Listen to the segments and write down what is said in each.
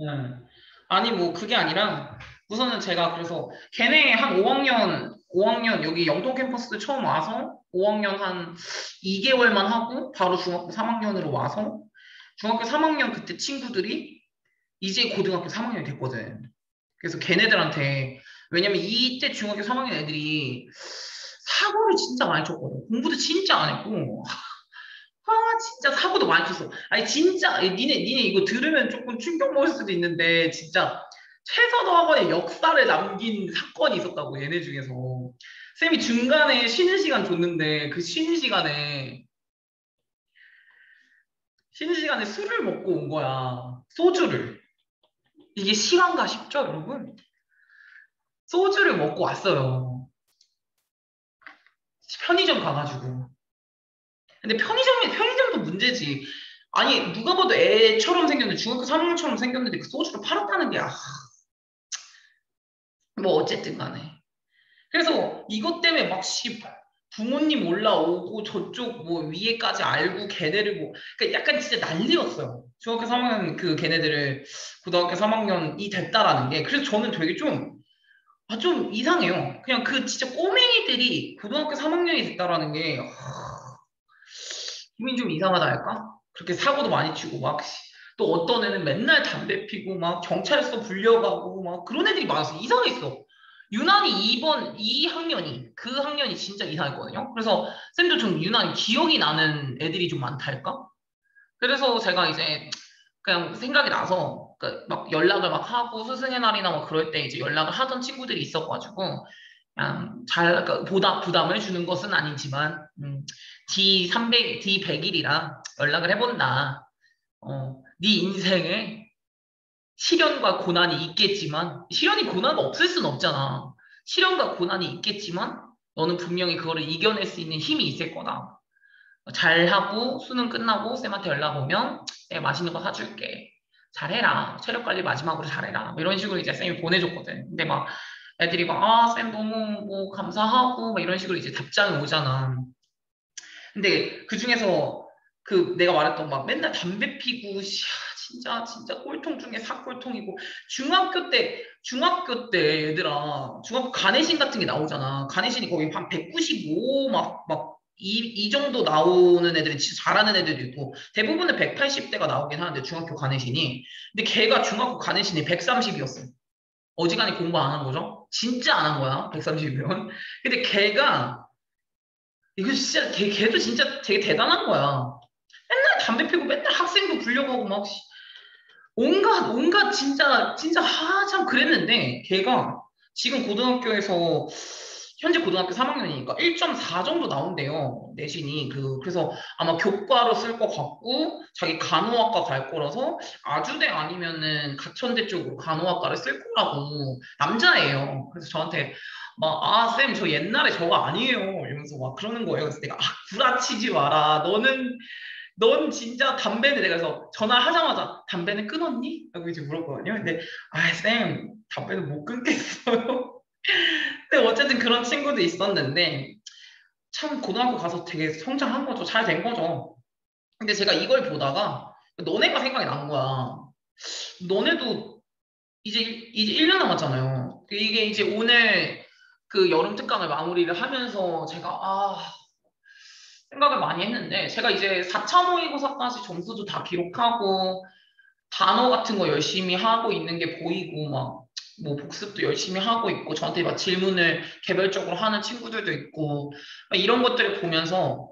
네. 아니 뭐 그게 아니라 우선은 제가 그래서 걔네 한 5학년 여기 영동 캠퍼스 처음 와서 5학년 한 2개월만 하고 바로 중학교 3학년으로 와서 중학교 3학년 그때 친구들이 이제 고등학교 3학년이 됐거든. 그래서 걔네들한테 왜냐면 이때 중학교 3학년 애들이 사고를 진짜 많이 쳤거든. 공부도 진짜 안 했고 아, 진짜 사고도 많이 쳤어. 아니, 진짜, 니네 이거 들으면 조금 충격 먹을 수도 있는데, 진짜, 최선호 학원의 역사를 남긴 사건이 있었다고, 얘네 중에서. 쌤이 중간에 쉬는 시간 줬는데, 그 쉬는 시간에 술을 먹고 온 거야. 소주를. 이게 실화인가 싶죠, 여러분? 소주를 먹고 왔어요. 편의점 가가지고. 근데 편의점도 문제지. 아니, 누가 봐도 애처럼 생겼는데, 중학교 3학년처럼 생겼는데, 그 소주를 팔았다는 게, 뭐, 어쨌든 간에. 그래서 이것 때문에 막, 부모님 올라오고, 저쪽 뭐, 위에까지 알고, 걔네를 뭐, 그러니까 약간 진짜 난리였어요. 중학교 3학년 그 걔네들을 고등학교 3학년이 됐다라는 게. 그래서 저는 되게 좀, 좀 이상해요. 그냥 그 진짜 꼬맹이들이 고등학교 3학년이 됐다라는 게, 기분이 좀 이상하다 할까? 그렇게 사고도 많이 치고 막 또 어떤 애는 맨날 담배 피고 막 경찰서 불려가고 막 그런 애들이 많아서 이상했어. 유난히 이 학년이 그 학년이 진짜 이상했거든요. 그래서 쌤도 좀 유난히 기억이 나는 애들이 좀 많다 할까? 그래서 제가 이제 그냥 생각이 나서 그막 연락을 막 하고 스승의 날이나 뭐 그럴 때 이제 연락을 하던 친구들이 있어가지고 그냥 그러니까 부담을 주는 것은 아니지만 D100일이랑 연락을 해본다. 네 인생에 시련과 고난이 있겠지만 시련이 고난이 없을 순 없잖아. 시련과 고난이 있겠지만 너는 분명히 그거를 이겨낼 수 있는 힘이 있을 거다. 잘하고 수능 끝나고 쌤한테 연락 오면 내가 맛있는 거 사줄게. 잘해라. 체력 관리 마지막으로 잘해라. 뭐 이런 식으로 이제 쌤이 보내줬거든. 근데 막 애들이 막, 쌤 너무 뭐 감사하고 막 이런 식으로 이제 답장이 오잖아. 근데 그 중에서 그 내가 말했던 막 맨날 담배 피고, 진짜 꼴통 중에 사꼴통이고, 중학교 때 얘들아, 중학교 간해신 같은 게 나오잖아. 간해신이 거의 한 195, 이 정도 나오는 애들이 진짜 잘하는 애들이 있고, 대부분은 180대가 나오긴 하는데, 중학교 간해신이. 근데 걔가 중학교 간해신이 130이었어. 어지간히 공부 안 한 거죠? 진짜 안 한 거야, 130이면. 근데 이거 진짜, 걔도 진짜 되게 대단한 거야. 맨날 담배 피고 맨날 학생도 불려가고 막, 온갖 진짜, 참 그랬는데, 걔가 지금 고등학교에서, 현재 고등학교 3학년이니까 1.4 정도 나온대요, 내신이. 그래서 아마 교과로 쓸 것 같고, 자기 간호학과 갈 거라서, 아주대 아니면은 가천대 쪽으로 간호학과를 쓸 거라고, 남자예요. 그래서 저한테, 막, 쌤, 저 옛날에 저거 아니에요. 이러면서 막 그러는 거예요. 그래서 내가, 구라치지 마라. 넌 진짜 담배는 내가 그래서 전화하자마자 담배는 끊었니? 라고 이제 물었거든요. 근데 쌤 담배는 못 끊겠어요. 근데 어쨌든 그런 친구도 있었는데 참 고등학교 가서 되게 성장한 거죠. 잘 된 거죠. 근데 제가 이걸 보다가 너네가 생각이 난 거야. 너네도 이제 1년 남았잖아요. 이게 이제 오늘 그 여름 특강을 마무리를 하면서 제가 생각을 많이 했는데 제가 이제 4차 모의고사까지 점수도 다 기록하고 단어 같은 거 열심히 하고 있는 게 보이고 막 뭐 복습도 열심히 하고 있고 저한테 막 질문을 개별적으로 하는 친구들도 있고 막 이런 것들을 보면서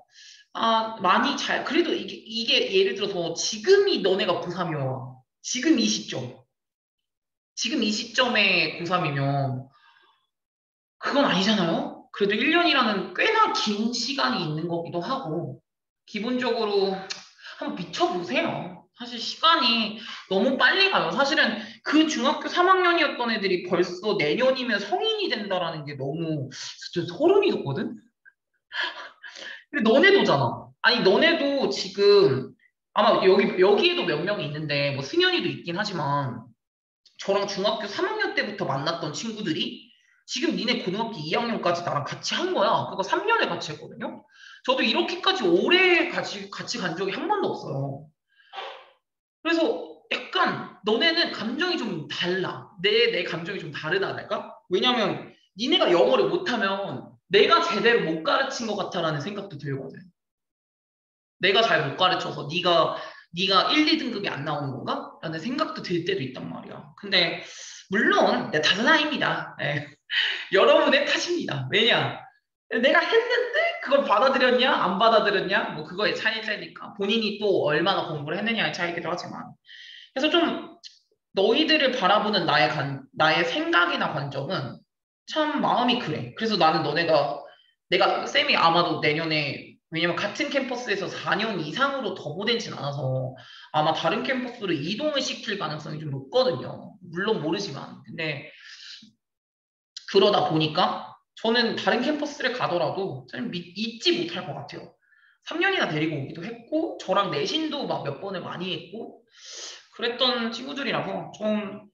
많이 그래도 이게 예를 들어서 지금이 너네가 고3이야. 지금 이 시점에 고3이면 그건 아니잖아요? 그래도 1년이라는 꽤나 긴 시간이 있는 거기도 하고 기본적으로 한번 미쳐보세요. 사실 시간이 너무 빨리 가요. 사실은 그 중학교 3학년이었던 애들이 벌써 내년이면 성인이 된다라는 게 너무 진짜 소름이 돋거든? 근데 너네도잖아. 아니, 너네도 지금 아마 여기에도 몇 명이 있는데 뭐 승현이도 있긴 하지만 저랑 중학교 3학년 때부터 만났던 친구들이 지금 니네 고등학교 2학년까지 나랑 같이 한 거야. 그거 3년을 같이 했거든요. 저도 이렇게까지 오래 같이 간 적이 한 번도 없어요. 그래서 약간 너네는 감정이 좀 달라. 내 감정이 좀 다르다랄까? 왜냐면 니네가 영어를 못하면 내가 제대로 못 가르친 것 같아라는 생각도 들거든. 내가 잘 못 가르쳐서 네가 1, 2등급이 안 나오는 건가? 라는 생각도 들 때도 있단 말이야. 근데 물론 내 탓은 예. 여러분의 탓입니다. 왜냐? 내가 했는데 그걸 받아들였냐? 안 받아들였냐? 뭐 그거의 차이니까. 본인이 또 얼마나 공부를 했느냐의 차이기도 하지만. 그래서 좀 너희들을 바라보는 나의 생각이나 관점은 참 마음이 그래. 그래서 나는 내가 쌤이 아마도 내년에, 왜냐면 같은 캠퍼스에서 4년 이상으로 더 보내진 않아서 아마 다른 캠퍼스로 이동을 시킬 가능성이 좀 높거든요. 물론 모르지만. 근데 그러다 보니까 저는 다른 캠퍼스를 가더라도 좀 잊지 못할 것 같아요. 3년이나 데리고 오기도 했고, 저랑 내신도 막 몇 번을 많이 했고, 그랬던 친구들이라서 좀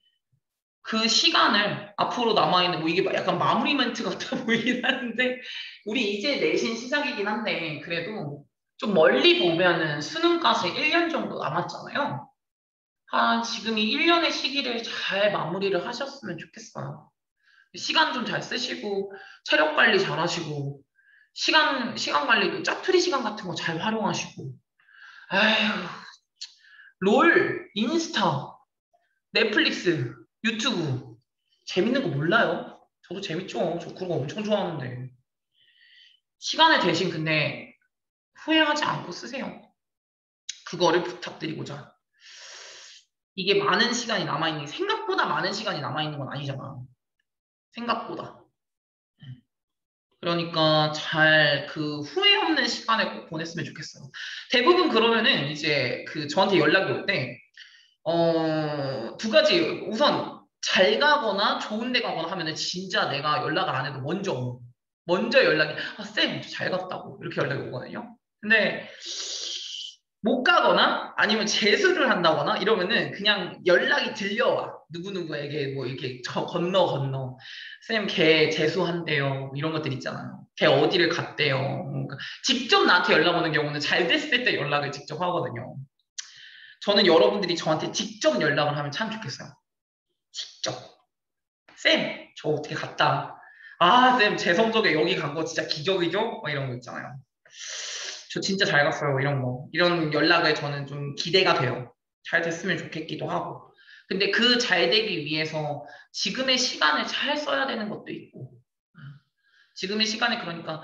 그 시간을 앞으로 남아있는, 뭐 이게 약간 마무리 멘트 같아 보이긴 하는데, 우리 이제 내신 시작이긴 한데, 그래도 좀 멀리 보면은 수능까지 1년 정도 남았잖아요. 지금 이 1년의 시기를 잘 마무리를 하셨으면 좋겠어요. 시간 좀 잘 쓰시고, 체력 관리 잘 하시고, 시간 관리도 짜투리 시간 같은 거 잘 활용하시고, 아휴, 인스타, 넷플릭스, 유튜브, 재밌는 거 몰라요? 저도 재밌죠. 저 그런 거 엄청 좋아하는데. 시간을 대신 근데 후회하지 않고 쓰세요. 그거를 부탁드리고자. 이게 많은 시간이 남아있는, 생각보다 많은 시간이 남아있는 건 아니잖아. 생각보다. 그러니까 잘 그 후회 없는 시간을 꼭 보냈으면 좋겠어요. 대부분 그러면은 이제 그 저한테 연락이 올 때, 두 가지. 우선 잘 가거나 좋은 데 가거나 하면은 진짜 내가 연락을 안 해도 먼저 연락이, 쌤, 잘 갔다고. 이렇게 연락이 오거든요. 근데 못 가거나 아니면 재수를 한다거나 이러면은 그냥 연락이 들려와. 누구누구에게 뭐 이렇게 건너. 쌤, 걔 재수한대요. 뭐 이런 것들 있잖아요. 걔 어디를 갔대요. 그러니까 직접 나한테 연락 오는 경우는 잘 됐을 때 연락을 직접 하거든요. 저는 여러분들이 저한테 직접 연락을 하면 참 좋겠어요. 직접. 쌤, 저 어떻게 갔다. 쌤, 제 성적에 여기 간 거 진짜 기적이죠? 뭐 이런 거 있잖아요. 저 진짜 잘 갔어요. 이런 거. 이런 연락을 저는 좀 기대가 돼요. 잘 됐으면 좋겠기도 하고. 근데 그 잘 되기 위해서 지금의 시간을 잘 써야 되는 것도 있고. 지금의 시간에 그러니까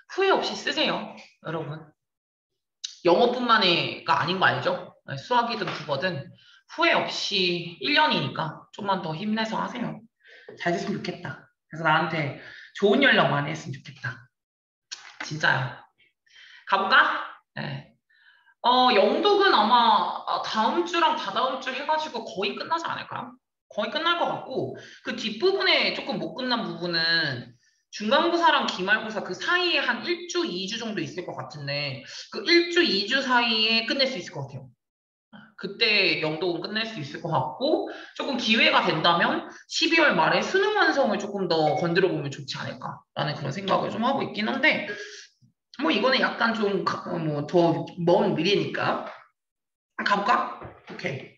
후회 없이 쓰세요. 여러분. 영어뿐만이가 아닌 거 알죠? 수학이든 국어든 후회 없이 1년이니까 좀만 더 힘내서 하세요. 잘 됐으면 좋겠다. 그래서 나한테 좋은 연락 많이 했으면 좋겠다. 진짜요. 가볼까? 네. 영독은 아마 다음 주랑 다다음 주 해가지고 거의 끝나지 않을까요? 거의 끝날 것 같고, 그 뒷부분에 조금 못 끝난 부분은 중간고사랑 기말고사 그 사이에 한 1주, 2주 정도 있을 것 같은데, 그 1주, 2주 사이에 끝낼 수 있을 것 같아요. 그때 영독은 끝낼 수 있을 것 같고, 조금 기회가 된다면 12월 말에 수능 완성을 조금 더 건드려 보면 좋지 않을까라는 그런 생각을 좀 하고 있긴 한데, 뭐 이거는 약간 좀 뭐 더 먼 미래니까 가볼까? 오케이.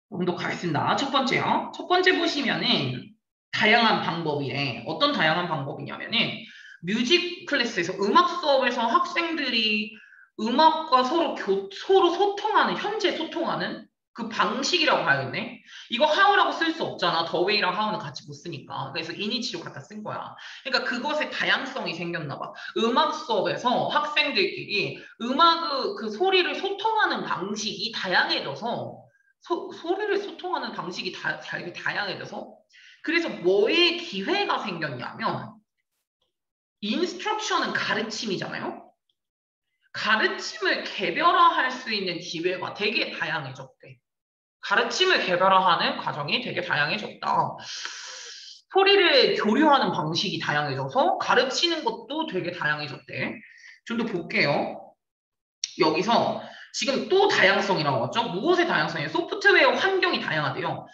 가겠습니다. 첫 번째요. 첫 번째 보시면은 다양한 방법이래. 어떤 다양한 방법이냐면은 뮤직 클래스에서 음악 수업에서 학생들이 음악과 서로 소통하는, 현재 소통하는 그 방식이라고 봐야겠네. 이거 하우라고 쓸 수 없잖아. 더웨이랑 하우는 같이 못 쓰니까. 그래서 이니치로 갖다 쓴 거야. 그러니까 그것의 다양성이 생겼나 봐. 음악 수업에서 학생들끼리 그 소리를 소통하는 방식이 다양해져서 소리를 소통하는 방식이 되게 다양해져서 그래서 뭐의 기회가 생겼냐면 인스트럭션은 가르침이잖아요. 가르침을 개별화할 수 있는 기회가 되게 다양해졌대. 가르침을 개별화하는 과정이 되게 다양해졌다. 소리를 교류하는 방식이 다양해져서 가르치는 것도 되게 다양해졌대. 좀 더 볼게요. 여기서 지금 또 다양성이라고 하죠. 무엇의 다양성이에요? 소프트웨어 환경이 다양하대요.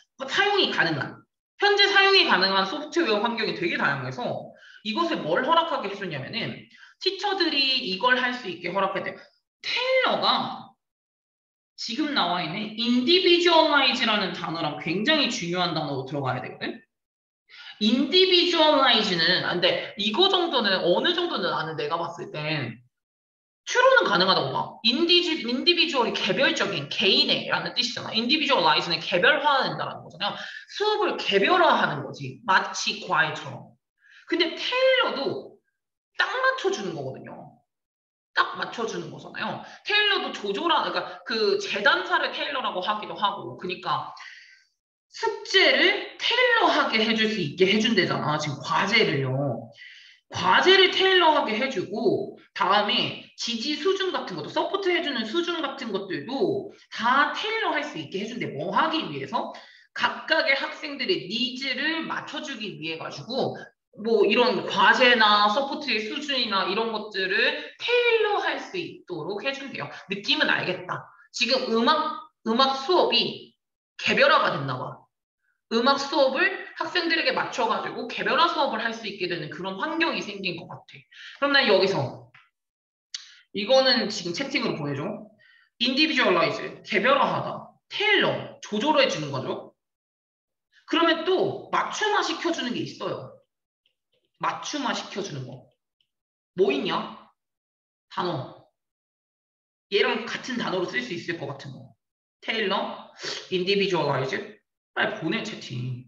현재 사용이 가능한 소프트웨어 환경이 되게 다양해서 이것을 뭘 허락하게 해줬냐면은 티처들이 이걸 할 수 있게 허락했대요. 테일러가 지금 나와 있는 individualize라는 단어랑 굉장히 중요한 단어로 들어가야 되거든. individualize는 근데 이거 정도는 어느 정도는 아는 내가 봤을 땐 추론은 가능하다고 봐. individual이 개별적인 개인의라는 뜻이잖아. individualize는 개별화된다는 거잖아요. 수업을 개별화하는 거지. 마치 과외처럼. 근데 테일러도 딱 맞춰주는 거거든요. 딱 맞춰주는 거잖아요. 테일러도 그러니까 그 재단사를 테일러라고 하기도 하고, 그러니까 숙제를 테일러하게 해줄 수 있게 해준대잖아. 지금 과제를요. 과제를 테일러하게 해주고, 다음에 지지 수준 같은 것도, 서포트 해주는 수준 같은 것들도 다 테일러 할 수 있게 해준대. 뭐 하기 위해서? 각각의 학생들의 니즈를 맞춰주기 위해 가지고, 뭐 이런 과제나 서포트의 수준이나 이런 것들을 테일러 할 수 있도록 해준대요. 느낌은 알겠다. 지금 음악 수업이 개별화가 됐나 봐. 음악 수업을 학생들에게 맞춰가지고 개별화 수업을 할 수 있게 되는 그런 환경이 생긴 것 같아. 그럼 난 여기서 이거는 지금 채팅으로 보내줘. individualize, 개별화하다. 테일러, 조절해 주는 거죠. 그러면 또 맞춤화 시켜주는 게 있어요. 맞춤화 시켜주는 거. 뭐 있냐? 단어. 얘랑 같은 단어로 쓸 수 있을 것 같은 거. 테일러, individualize. 빨리 보내, 채팅.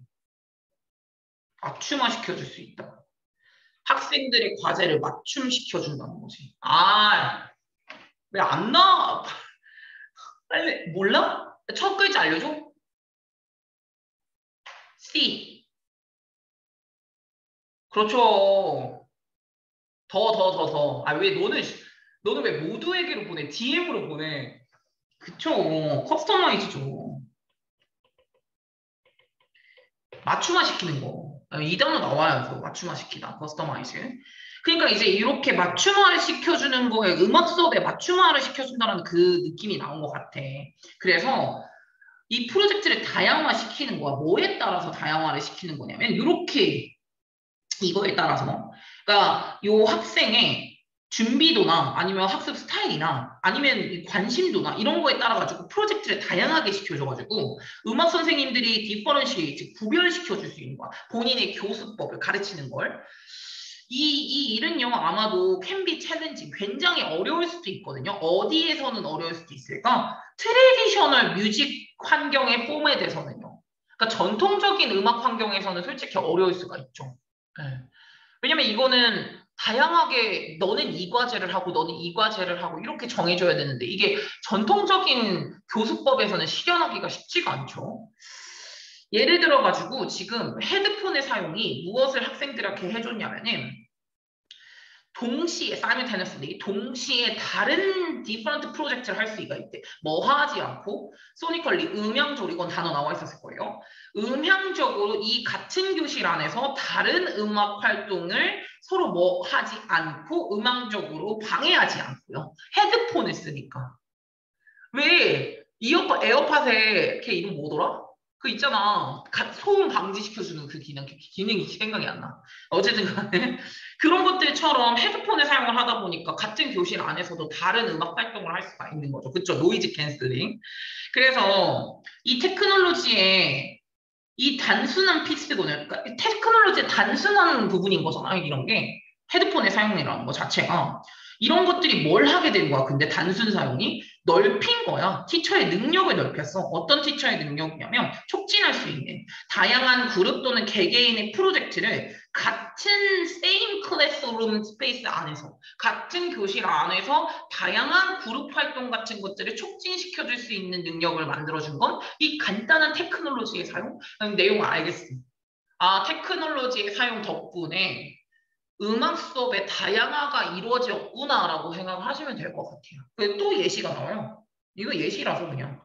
맞춤화 시켜줄 수 있다. 학생들의 과제를 맞춤시켜준다는 거지. 왜 안 나와? 빨리, 몰라? 첫 글자 알려줘? C. 그렇죠. 더. 왜 너는 왜 모두에게로 보내? DM으로 보내. 그쵸. 커스터마이즈죠. 맞춤화 시키는 거. 이 단어 나와요. 맞춤화 시키다. 커스터마이즈. 그러니까 이제 이렇게 맞춤화를 시켜주는 거에 음악 수업에 맞춤화를 시켜준다는 그 느낌이 나온 것 같아. 그래서 이 프로젝트를 다양화시키는 거야. 뭐에 따라서 다양화를 시키는 거냐면 이렇게 이거에 따라서 그러니까 요 학생의 준비도나 아니면 학습 스타일이나 아니면 관심도나 이런 거에 따라 가지고 프로젝트를 다양하게 시켜줘가지고 음악 선생님들이 디퍼런시에이트 구별시켜 줄 수 있는 거야. 본인의 교수법을 가르치는 걸. 이 일은요 아마도 can be challenging 굉장히 어려울 수도 있거든요. 어디에서는 어려울 수도 있을까? 트레디셔널 뮤직 환경의 포맷에서는요. 그러니까 전통적인 음악 환경에서는 솔직히 어려울 수가 있죠. 네. 왜냐면 이거는 다양하게 너는 이 과제를 하고 너는 이 과제를 하고 이렇게 정해줘야 되는데 이게 전통적인 교수법에서는 실현하기가 쉽지가 않죠. 예를 들어가지고 지금 헤드폰의 사용이 무엇을 학생들에게 해줬냐면은 동시에 사이먼테니어스리 동시에 다른 디퍼런트 프로젝트를 할 수가 있대. 뭐 하지 않고 소니컬리 음향적으로 이건 단어 나와 있었을 거예요. 음향적으로 이 같은 교실 안에서 다른 음악 활동을 서로 뭐 하지 않고 음향적으로 방해하지 않고요. 헤드폰을 쓰니까. 왜 에어팟에 걔 이름 뭐더라? 그 있잖아. 소음 방지시켜주는 그 기능이 생각이 안 나. 어쨌든 간에 그런 것들처럼 헤드폰을 사용을 하다 보니까 같은 교실 안에서도 다른 음악 활동을 할 수가 있는 거죠. 그쵸? 노이즈 캔슬링. 그래서 이 테크놀로지의 이 단순한 피스거든요. 그러니까 테크놀로지의 단순한 부분인 거잖아요. 이런 게. 헤드폰의 사용이라는 거 자체가. 이런 것들이 뭘 하게 된 거야? 근데 단순 사용이 넓힌 거야. 티처의 능력을 넓혔어. 어떤 티처의 능력이냐면 촉진할 수 있는 다양한 그룹 또는 개개인의 프로젝트를 같은 same classroom space 안에서 같은 교실 안에서 다양한 그룹 활동 같은 것들을 촉진시켜 줄 수 있는 능력을 만들어준 건 이 간단한 테크놀로지의 사용? 내용 알겠습니다. 테크놀로지의 사용 덕분에 음악 수업의 다양화가 이루어졌구나라고 생각을 하시면 될 것 같아요. 또 예시가 나와요. 이거 예시라서 그냥.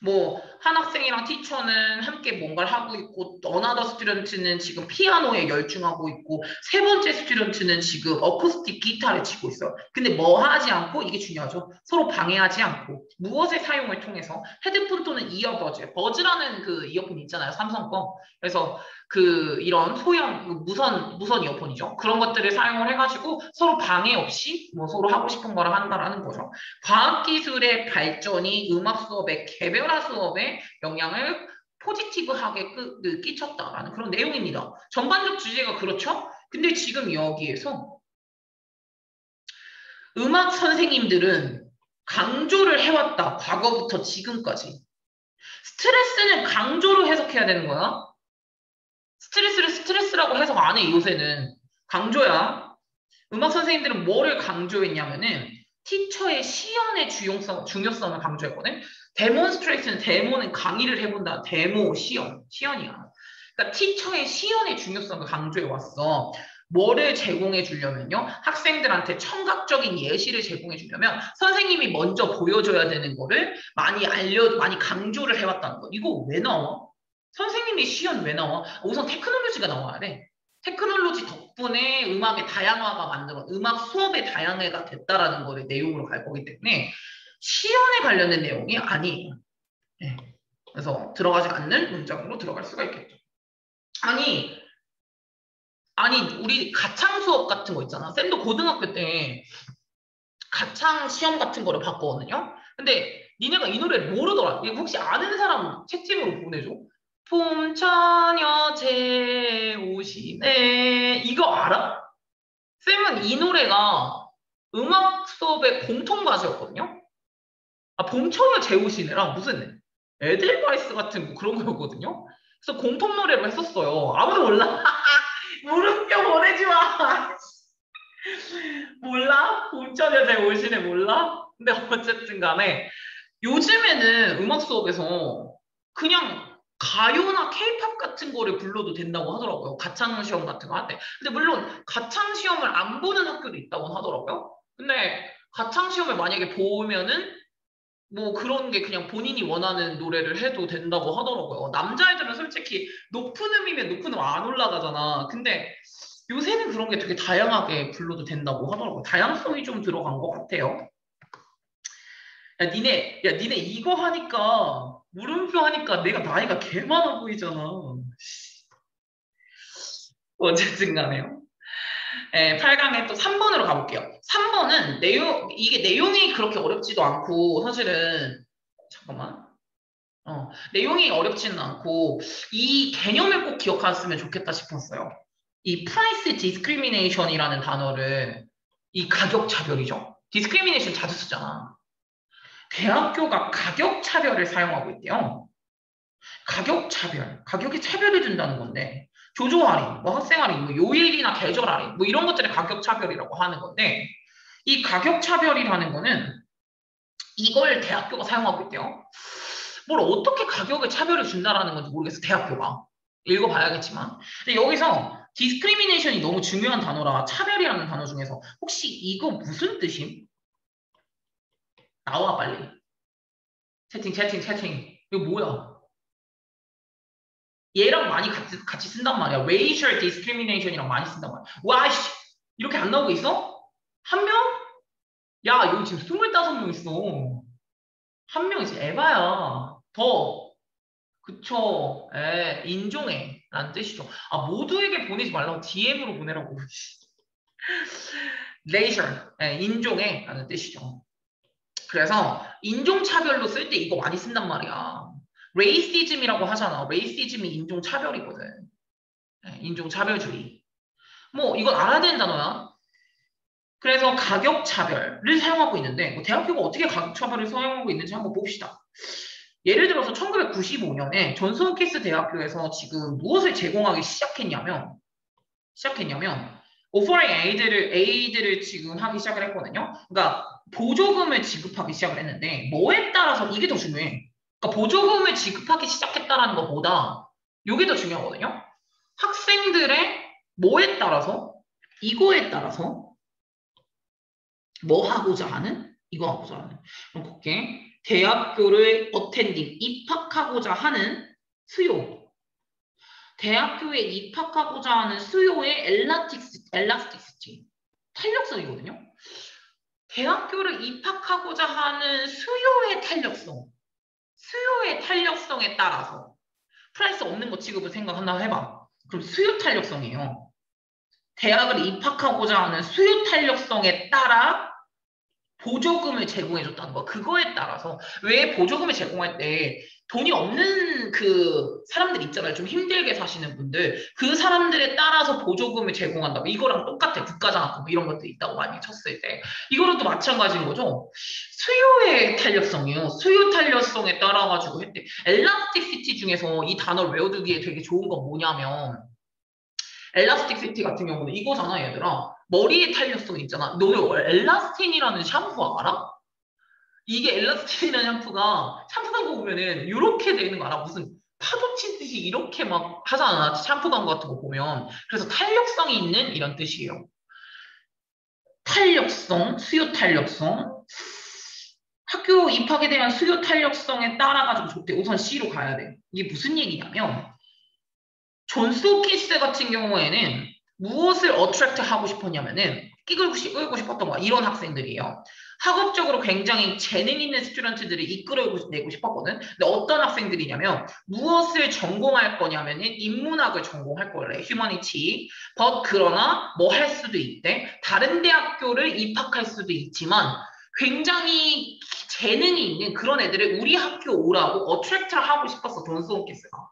뭐 한 학생이랑 티처는 함께 뭔가를 하고 있고 어나더 스튜던트는 지금 피아노에 열중하고 있고 세 번째 스튜던트는 지금 어쿠스틱 기타를 치고 있어요. 근데 뭐 하지 않고 이게 중요하죠. 서로 방해하지 않고 무엇의 사용을 통해서 헤드폰 또는 이어버즈, 버즈라는 그 이어폰 있잖아요. 삼성 거. 그래서 그 이런 소형 그 무선 이어폰이죠. 그런 것들을 사용을 해가지고 서로 방해 없이 뭐 서로 하고 싶은 거를 한다라는 거죠. 과학기술의 발전이 음악 수업의 개별화 수업에 영향을 포지티브하게 끼쳤다라는 그런 내용입니다. 전반적 주제가 그렇죠? 근데 지금 여기에서 음악 선생님들은 강조를 해왔다. 과거부터 지금까지. 스트레스는 강조로 해석해야 되는 거야. 스트레스를 스트레스라고 해석 안 해, 요새는. 강조야. 음악 선생님들은 뭐를 강조했냐면은 티처의 시연의 중요성을 강조했거든. 데모는 강의를 해본다. 데모, 시연이야. 그러니까 티처의 시연의 중요성을 강조해 왔어. 뭐를 제공해 주려면요. 학생들한테 청각적인 예시를 제공해 주려면 선생님이 먼저 보여줘야 되는 거를 많이 강조를 해왔다는 거. 이거 왜 나와? 선생님이 시연 왜 나와? 우선 테크놀로지가 나와야 돼. 테크놀로지 덕분에 음악의 다양화가 음악 수업의 다양화가 됐다라는 거를 내용으로 갈 거기 때문에 시연에 관련된 내용이 아니에요. 네. 그래서 들어가지 않는 문장으로 들어갈 수가 있겠죠. 아니 우리 가창 수업 같은 거 있잖아. 쌤도 고등학교 때 가창 시험 같은 거를 봤거든요. 근데 니네가 이 노래를 모르더라. 이거 혹시 아는 사람 채팅으로 보내줘. 봄처녀 제 오시네. 이거 알아? 쌤은 이 노래가 음악 수업의 공통 과제였거든요. 아, 봄처녀 제 오시네랑 무슨 에델바이스 같은 뭐 그런 거였거든요. 그래서 공통 노래로 했었어요. 아무도 몰라. 물음표 보내지 마. 몰라? 봄처녀 제 오시네 몰라? 근데 어쨌든 간에 요즘에는 음악 수업에서 그냥 가요나 케이팝 같은 거를 불러도 된다고 하더라고요. 가창 시험 같은 거 할 때. 근데 물론 가창 시험을 안 보는 학교도 있다고 하더라고요. 근데 가창 시험을 만약에 보면은 뭐 그런 게 그냥 본인이 원하는 노래를 해도 된다고 하더라고요. 남자애들은 솔직히 높은 음이면 높은 음 안 올라가잖아. 근데 요새는 그런 게 되게 다양하게 불러도 된다고 하더라고요. 다양성이 좀 들어간 것 같아요. 니네 이거 하니까, 물음표 하니까 내가 나이가 개 많아 보이잖아. 어쨌든 간에요. 8강에 또 3번으로 가볼게요. 3번은 이게 내용이 그렇게 어렵지도 않고, 사실은, 잠깐만. 내용이 어렵지는 않고, 이 개념을 꼭 기억했으면 좋겠다 싶었어요. 이 price discrimination이라는 단어를, 이 가격 차별이죠. discrimination 자주 쓰잖아. 대학교가 가격 차별을 사용하고 있대요. 가격 차별, 가격에 차별을 준다는 건데 조조 할인, 뭐 학생 할인, 뭐 요일이나 계절 할인, 뭐 이런 것들을 가격 차별이라고 하는 건데 이 가격 차별이라는 거는 이걸 대학교가 사용하고 있대요. 뭘 어떻게 가격에 차별을 준다라는 건지 모르겠어, 대학교가. 읽어봐야겠지만. 근데 여기서 디스크리미네이션이 너무 중요한 단어라 차별이라는 단어 중에서 혹시 이거 무슨 뜻임? 나와 빨리. 채팅. 이거 뭐야? 얘랑 많이 같이 쓴단 말이야. racial discrimination이랑 많이 쓴단 말이야. 와, 씨! 이렇게 안 나오고 있어? 한 명? 야, 여기 지금 25명 있어. 한 명이지. 에바야. 더. 그쵸. 인종애. 라는 뜻이죠. 아, 모두에게 보내지 말라고 DM으로 보내라고. racial. 인종애. 라는 뜻이죠. 그래서 인종차별로 쓸 때 이거 많이 쓴단 말이야. 레이시즘이라고 하잖아. 레이시즘이 인종차별이거든. 인종차별주의. 뭐 이건 알아야 되는 단어야. 그래서 가격차별을 사용하고 있는데 뭐 대학교가 어떻게 가격차별을 사용하고 있는지 한번 봅시다. 예를 들어서 1995년에 존스 홉킨스 대학교에서 지금 무엇을 제공하기 시작했냐면 오퍼링 에이드를 지금 하기 시작을 했거든요. 그러니까 보조금을 지급하기 시작을 했는데 뭐에 따라서 이게 더 중요해. 그러니까 보조금을 지급하기 시작했다라는 것보다 이게 더 중요하거든요. 학생들의 뭐에 따라서 이거에 따라서 뭐 하고자 하는? 이거 하고자 하는. 그럼 볼게. 대학교를 어텐딩, 입학하고자 하는 수요. 대학교에 입학하고자 하는 수요의 엘라스틱시티, 탄력성이거든요. 대학교를 입학하고자 하는 수요의 탄력성. 수요의 탄력성에 따라서 프라이스 없는 거 취급을 생각한다고 해봐. 그럼 수요 탄력성이에요. 대학을 입학하고자 하는 수요 탄력성에 따라 보조금을 제공해줬다는 거. 그거에 따라서 왜 보조금을 제공할 때 돈이 없는 그 사람들 있잖아요. 좀 힘들게 사시는 분들. 그 사람들에 따라서 보조금을 제공한다고. 이거랑 똑같아. 국가장학금 이런 것도 있다고 많이 쳤을 때. 이거랑도 마찬가지인 거죠. 수요의 탄력성이요. 수요 탄력성에 따라 가지고 했대. 엘라스틱시티 중에서 이 단어를 외워두기에 되게 좋은 건 뭐냐면 엘라스틱시티 같은 경우는 이거잖아, 얘들아. 머리의 탄력성 있잖아. 너네 엘라스틴이라는 샴푸 알아? 이게 엘라스틴이라는 샴푸가 샴푸 광고 보면은 이렇게 되는 거 알아? 무슨 파도 치듯이 이렇게 막 하잖아. 샴푸 광고 같은 거 보면. 그래서 탄력성이 있는 이런 뜻이에요. 탄력성, 수요 탄력성. 학교 입학에 대한 수요 탄력성에 따라가지고 좋대. 우선 C로 가야 돼. 이게 무슨 얘기냐면 존스 홉킨스 같은 경우에는 무엇을 어트랙트 하고 싶었냐면은 끌고 싶었던 거야. 이런 학생들이에요. 학업적으로 굉장히 재능 있는 스튜던트들을 이끌어내고 싶었거든. 근데 어떤 학생들이냐면 무엇을 전공할 거냐면은 인문학을 전공할 거래. 휴머니티. 그러나 뭐 할 수도 있대. 다른 대학교를 입학할 수도 있지만 굉장히 재능이 있는 그런 애들을 우리 학교 오라고 어트랙트를 하고 싶었어. 존스 홉킨스가.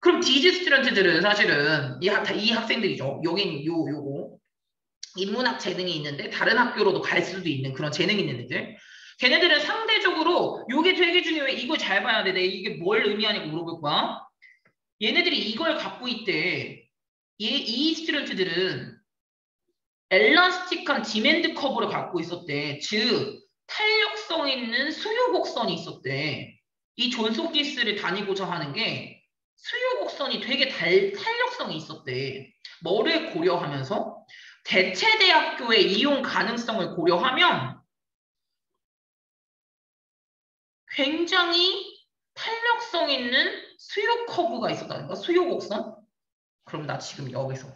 그럼 디지 스튜던트들은 사실은 이 학생들이죠. 여긴 요거 인문학 재능이 있는데 다른 학교로도 갈 수도 있는 그런 재능 있는 애들. 걔네들은 상대적으로 요게 되게 중요해. 이걸 잘 봐야 돼. 내가 이게 뭘 의미하냐고 물어볼 거야. 얘네들이 이걸 갖고 있대. 이 스튜던트들은 엘라스틱한 디맨드 커브를 갖고 있었대. 즉 탄력성 있는 수요 곡선이 있었대. 이 존스 홉킨스를 다니고자 하는 게 수요 곡선이 되게 탄력성이 있었대. 뭐를 고려하면서? 대체대학교의 이용 가능성을 고려하면 굉장히 탄력성 있는 수요 커브가 있었다는 거야. 수요 곡선? 그럼 나 지금 여기서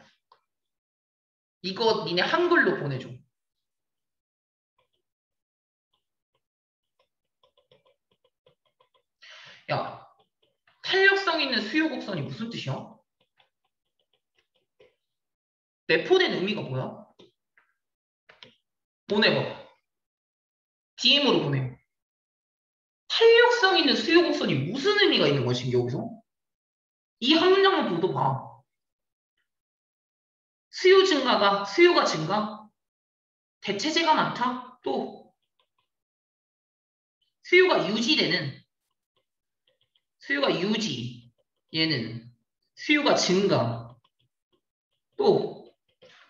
이거 니네 한글로 보내줘. 야, 탄력성 있는 수요 곡선이 무슨 뜻이야? 내포된 의미가 뭐야? 보내봐. DM으로 보내. 탄력성 있는 수요 곡선이 무슨 의미가 있는 거야, 지금 여기서? 이 한 문장만 보도 봐. 수요가 증가? 대체재가 많다? 또 수요가 유지. 얘는 수요가 증가. 또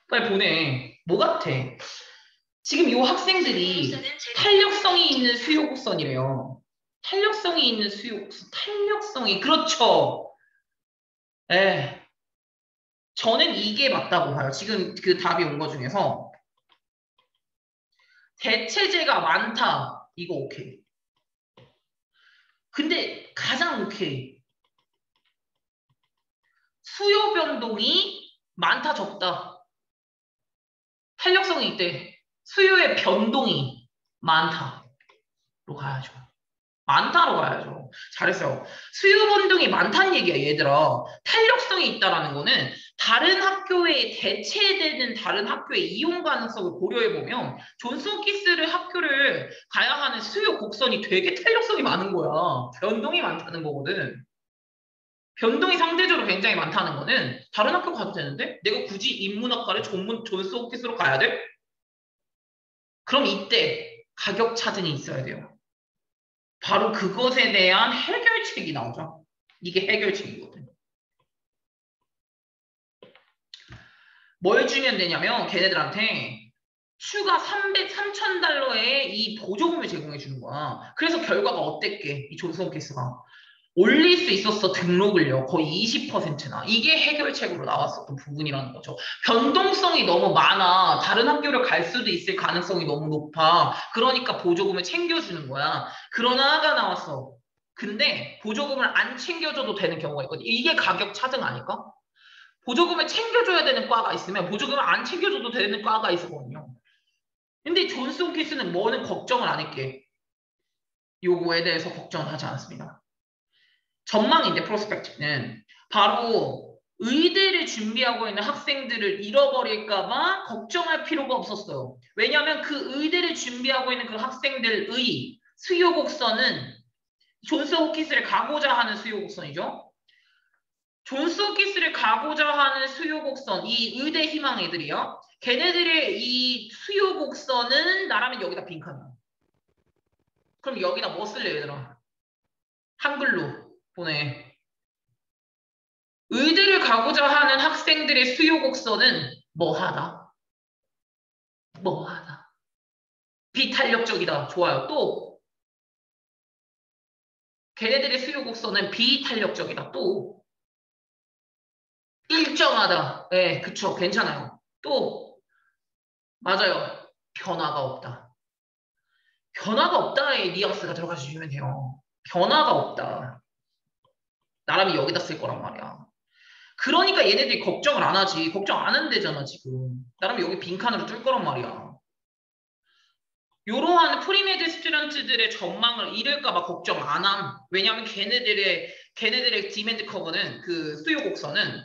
빨리 보내. 뭐 같아? 지금 이 학생들이 탄력성이 있는 수요 곡선이래요. 탄력성이 있는 수요 곡선. 탄력성이 그렇죠. 저는 이게 맞다고 봐요. 지금 그 답이 온 거 중에서 대체재가 많다. 이거 오케이. 근데 가장 오케이. 수요 변동이 많다 적다. 탄력성이 있대. 수요의 변동이 많다로 가야죠. 많다로 가야죠. 잘했어요. 수요 변동이 많다는 얘기야, 얘들아. 탄력성이 있다라는 거는 다른 학교에 대체되는 다른 학교의 이용 가능성을 고려해보면 존스 홉킨스 학교를 가야 하는 수요 곡선이 되게 탄력성이 많은 거야. 변동이 많다는 거거든. 변동이 상대적으로 굉장히 많다는 거는 다른 학교 가도 되는데 내가 굳이 인문학과를 존스 홉킨스로 가야 돼? 그럼 이때 가격 차등이 있어야 돼요. 바로 그것에 대한 해결책이 나오죠. 이게 해결책이거든. 뭘 주면 되냐면 걔네들한테 추가 3,000달러의 이 보조금을 제공해 주는 거야. 그래서 결과가 어땠게? 이 존스 홉킨스가 올릴 수 있었어, 등록을요. 거의 20%나. 이게 해결책으로 나왔었던 부분이라는 거죠. 변동성이 너무 많아. 다른 학교를 갈 수도 있을 가능성이 너무 높아. 그러니까 보조금을 챙겨주는 거야. 그러나가 나왔어. 근데 보조금을 안 챙겨줘도 되는 경우가 있거든. 이게 가격 차등 아닐까? 보조금을 챙겨줘야 되는 과가 있으면 보조금을 안 챙겨줘도 되는 과가 있었거든요. 근데 존스 홉킨스는 뭐는 걱정을 안 했게. 요거에 대해서 걱정을 하지 않았습니다. 전망인데 프로스펙트는 바로 의대를 준비하고 있는 학생들을 잃어버릴까봐 걱정할 필요가 없었어요. 왜냐하면 그 의대를 준비하고 있는 그 학생들의 수요 곡선은 존스 홉킨스를 가고자 하는 수요 곡선이죠. 존스 홉킨스를 가고자 하는 수요 곡선, 이 의대 희망 애들이요. 걔네들의 이 수요 곡선은 나라면 여기다 빈칸이야. 그럼 여기다 뭐 쓸래 얘들아? 한글로 보내. 의대를 가고자 하는 학생들의 수요 곡선은 뭐하다? 뭐하다. 비탄력적이다. 좋아요. 또 걔네들의 수요 곡선은 비탄력적이다. 또 일정하다. 네, 그쵸. 괜찮아요. 또 맞아요. 변화가 없다. 변화가 없다의 뉘앙스가 들어가주시면 돼요. 변화가 없다. 나라면 여기다 쓸 거란 말이야. 그러니까 얘네들이 걱정을 안 하지. 걱정 안 한대잖아, 지금. 나라면 여기 빈칸으로 뚫 거란 말이야. 이러한 프리메드 스튜던트들의 전망을 잃을까봐 걱정 안 함. 왜냐하면 걔네들의 디맨드 커브는 그 수요 곡선은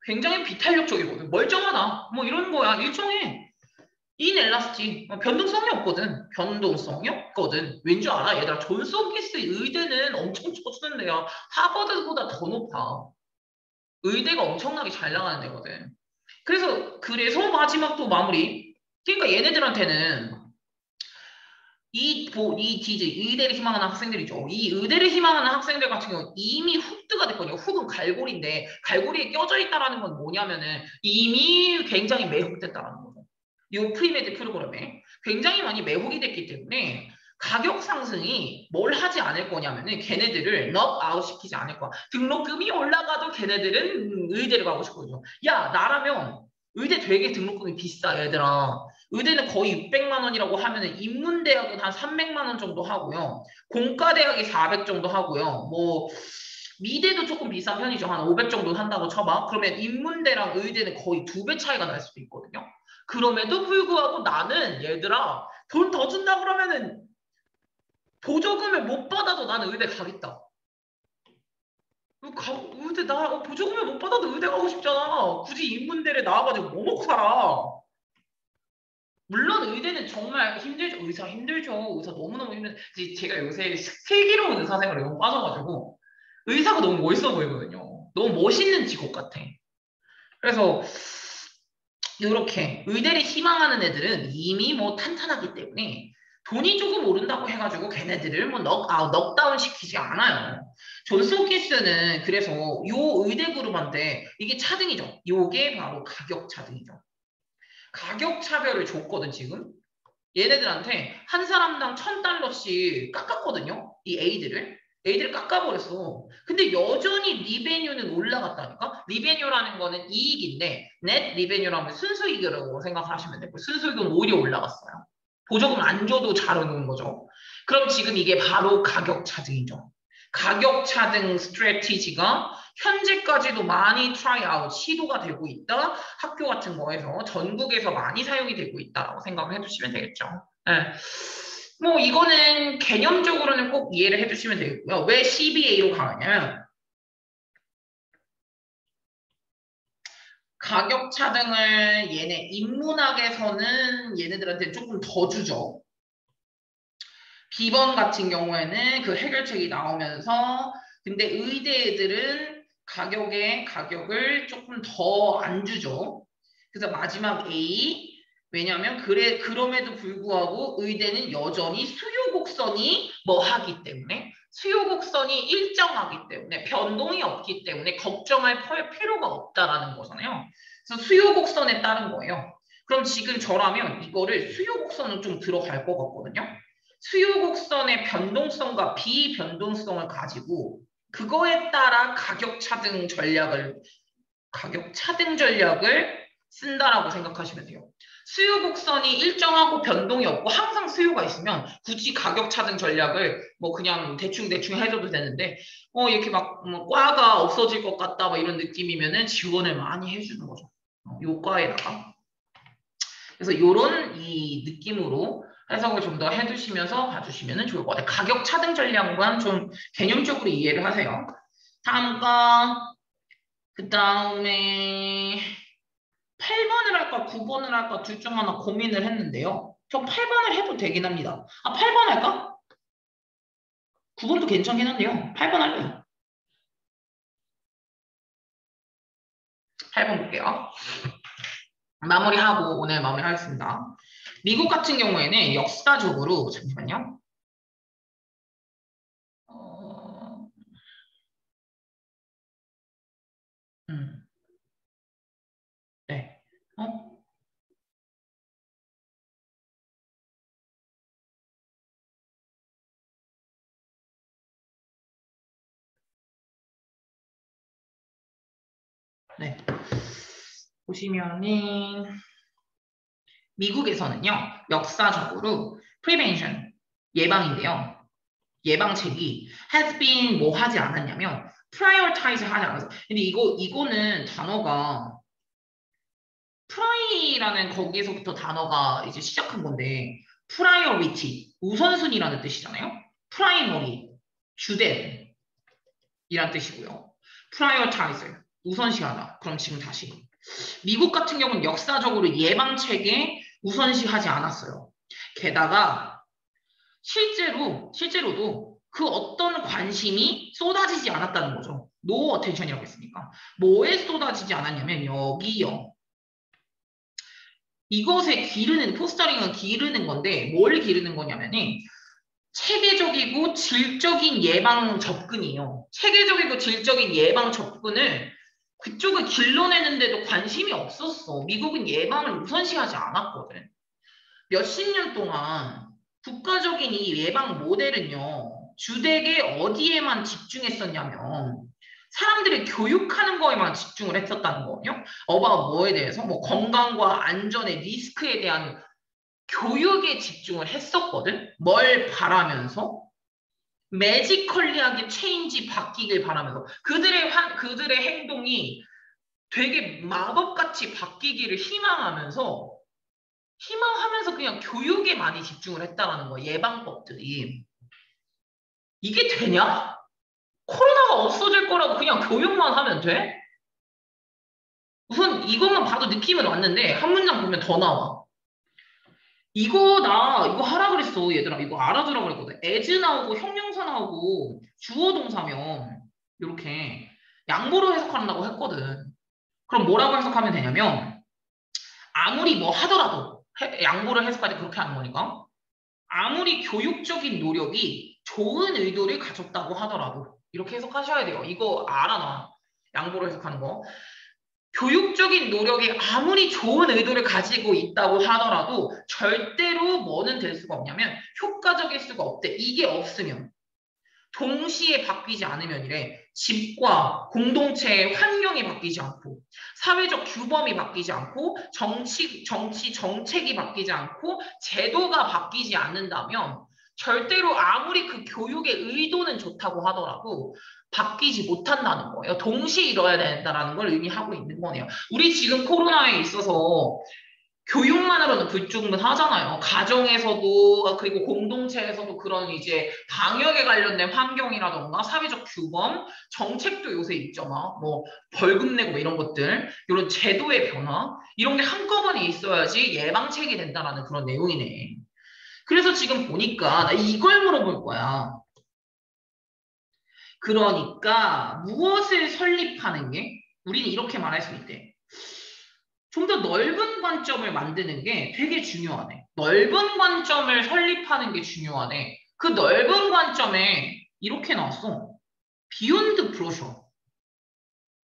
굉장히 비탄력적이거든. 멀쩡하다. 뭐 이런 거야. 일정해. 인엘라스티. 변동성이 없거든. 변동성이 없거든. 왠지 알아? 얘들아. 존스 홉킨스 의대는 엄청 쳐주는 데야. 하버드보다 더 높아. 의대가 엄청나게 잘 나가는 데거든. 그래서 마지막 또 마무리. 그러니까 얘네들한테는 이 디즈, 의대를 희망하는 학생들이죠. 이 의대를 희망하는 학생들 같은 경우는 이미 훅드가 됐거든요. 훅은 갈고리인데, 갈고리에 껴져 있다라는 건 뭐냐면은 이미 굉장히 매혹됐다라는 거죠. 이 프리메드 프로그램에 굉장히 많이 매혹이 됐기 때문에 가격 상승이 뭘 하지 않을 거냐면은 걔네들을 넉아웃 시키지 않을 거야. 등록금이 올라가도 걔네들은 의대를 가고 싶거든요. 야, 나라면 의대 되게 등록금이 비싸, 얘들아. 의대는 거의 600만 원이라고 하면은 인문대학은 한 300만 원 정도 하고요. 공과대학이 400 정도 하고요. 뭐 미대도 조금 비싼 편이죠. 한 500 정도 한다고 쳐봐. 그러면 인문대랑 의대는 거의 2배 차이가 날 수도 있거든요. 그럼에도 불구하고 나는 얘들아 돈 더 준다 그러면은 보조금을 못 받아도 나는 의대 가겠다. 의대 보조금을 못 받아도 의대 가고 싶잖아. 굳이 인문대를 나와가지고 뭐 먹고 살아. 물론 의대는 정말 힘들죠. 의사 힘들죠. 의사 너무너무 힘든. 제가 요새 슬기로운 의사생활에 너무 빠져가지고 의사가 너무 멋있어 보이거든요. 너무 멋있는 직업 같아. 그래서 이렇게 의대를 희망하는 애들은 이미 뭐 탄탄하기 때문에 돈이 조금 오른다고 해가지고 걔네들을 뭐 넉다운 시키지 않아요. 존스 홉킨스는 그래서 요 의대 그룹한테 이게 차등이죠. 요게 바로 가격 차등이죠. 가격 차별을 줬거든 지금. 얘네들한테 한 사람당 $1,000씩 깎았거든요. 이 A들을 깎아버렸어. 근데 여전히 리베뉴는 올라갔다니까? 리베뉴라는 거는 이익인데 넷 리베뉴라면 순수이익이라고 생각하시면 되고 순수이익은 오히려 올라갔어요. 보조금 안 줘도 잘 오는 거죠. 그럼 지금 이게 바로 가격 차등이죠. 가격 차등 스트래티지가 현재까지도 많이 트라이아웃 시도가 되고 있다. 학교 같은 거에서 전국에서 많이 사용이 되고 있다라고 생각을 해주시면 되겠죠. 네. 뭐 이거는 개념적으로는 꼭 이해를 해주시면 되겠고요. 왜 CBA로 가느냐? 가격 차등을 인문학에서는 얘네들한테 조금 더 주죠. 비번 같은 경우에는 그 해결책이 나오면서 근데 의대 애들은 가격을 조금 더 안 주죠. 그래서 마지막 A 왜냐하면 그럼에도 불구하고 의대는 여전히 수요 곡선이 뭐 하기 때문에 수요 곡선이 일정하기 때문에 변동이 없기 때문에 걱정할 필요가 없다라는 거잖아요. 그래서 수요 곡선에 따른 거예요. 그럼 지금 저라면 이거를 수요 곡선은 좀 들어갈 것 같거든요. 수요 곡선의 변동성과 비변동성을 가지고 그거에 따라 가격 차등 전략을 쓴다라고 생각하시면 돼요. 수요 곡선이 일정하고 변동이 없고 항상 수요가 있으면 굳이 가격 차등 전략을 뭐 그냥 대충 해줘도 되는데 이렇게 막 과가 없어질 것 같다 뭐 이런 느낌이면은 지원을 많이 해주는 거죠. 요 과에다가. 그래서 요런 이 느낌으로 해석을 좀 더 해두시면서 봐주시면 좋을 것 같아요. 가격 차등 전략만 좀 개념적으로 이해를 하세요. 다음 거, 그 다음에 8번을 할까 9번을 할까 둘 중 하나 고민을 했는데요. 저 8번을 해도 되긴 합니다. 8번 할까? 9번도 괜찮긴 한데요. 8번 할래요. 8번 볼게요. 마무리하고 오늘 마무리하겠습니다. 미국 같은 경우에는 역사적으로 잠시만요. 어, 음, 네. 어? 네. 보시면은 미국에서는요. 역사적으로 prevention 예방인데요. 예방책이 has been 뭐 하지 않았냐면 prioritize 하지 않았어. 근데 이거는 단어가 프라이라는 거기에서부터 단어가 이제 시작한 건데 priority 우선순위라는 뜻이잖아요. primary 주된 이란 뜻이고요. prioritize 우선시하다. 그럼 지금 다시 미국 같은 경우는 역사적으로 예방책에 우선시하지 않았어요. 게다가 실제로도 그 어떤 관심이 쏟아지지 않았다는 거죠. No attention이라고 했으니까. 뭐에 쏟아지지 않았냐면 여기요. 이것에 기르는 포스터링은 기르는 건데 뭘 기르는 거냐면은 체계적이고 질적인 예방 접근이에요. 체계적이고 질적인 예방 접근을 그쪽을 길러내는데도 관심이 없었어. 미국은 예방을 우선시하지 않았거든. 몇십 년 동안 국가적인 이 예방 모델은요, 주되게 어디에만 집중했었냐면, 사람들이 교육하는 거에만 집중을 했었다는 거예요. 뭐에 대해서? 뭐 건강과 안전의 리스크에 대한 교육에 집중을 했었거든. 뭘 바라면서? 매지컬리하게 체인지 바뀌길 바라면서 그들의 행동이 되게 마법같이 바뀌기를 희망하면서 그냥 교육에 많이 집중을 했다라는 거야. 예방법들이. 이게 되냐? 코로나가 없어질 거라고 그냥 교육만 하면 돼? 우선 이것만 봐도 느낌은 왔는데 한 문장 보면 더 나와. 이거 하라 그랬어, 얘들아. 이거 알아두라 그랬거든. as 나오고 형용사 나오고 주어 동사면 이렇게 양보로 해석한다고 했거든. 그럼 뭐라고 해석하면 되냐면 아무리 뭐 하더라도 양보를 해석할 때 그렇게 하는 거니까 아무리 교육적인 노력이 좋은 의도를 가졌다고 하더라도 이렇게 해석하셔야 돼요. 이거 알아놔. 양보를 해석하는 거. 교육적인 노력이 아무리 좋은 의도를 가지고 있다고 하더라도 절대로 뭐는 될 수가 없냐면 효과적일 수가 없대. 이게 없으면 동시에 바뀌지 않으면 이래 집과 공동체의 환경이 바뀌지 않고 사회적 규범이 바뀌지 않고 정치 정책이 바뀌지 않고 제도가 바뀌지 않는다면 절대로 아무리 그 교육의 의도는 좋다고 하더라도 바뀌지 못한다는 거예요. 동시에 이뤄야 된다는 걸 의미하고 있는 거네요. 우리 지금 코로나에 있어서 교육만으로는 불충분하잖아요. 가정에서도 그리고 공동체에서도 그런 이제 방역에 관련된 환경이라던가 사회적 규범, 정책도 요새 있죠. 뭐 벌금 내고 뭐 이런 것들, 이런 제도의 변화 이런 게 한꺼번에 있어야지 예방책이 된다라는 그런 내용이네. 그래서 지금 보니까 나 이걸 물어볼 거야. 그러니까 무엇을 설립하는 게 우리는 이렇게 말할 수 있대. 좀 더 넓은 관점을 만드는 게 되게 중요하네. 넓은 관점을 설립하는 게 중요하네. 그 넓은 관점에 이렇게 나왔어. 비욘드 브로셔.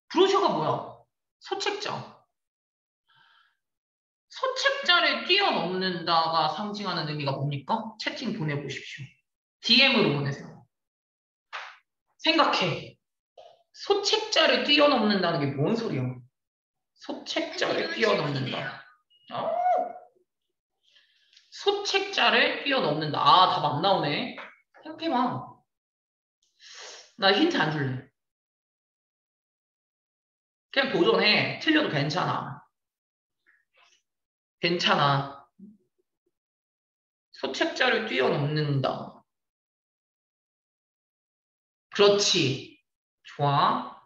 브로셔가 뭐야? 서책자. 서책자를 뛰어넘는다가 상징하는 의미가 뭡니까? 채팅 보내보십시오. DM으로 보내세요. 생각해. 소책자를 뛰어넘는다는 게 뭔 소리야? 소책자를 뛰어넘는다. 어? 소책자를 뛰어넘는다. 아, 답 안 나오네. 생태마. 나 힌트 안 줄래. 그냥 도전해. 틀려도 괜찮아. 괜찮아. 소책자를 뛰어넘는다. 그렇지. 좋아.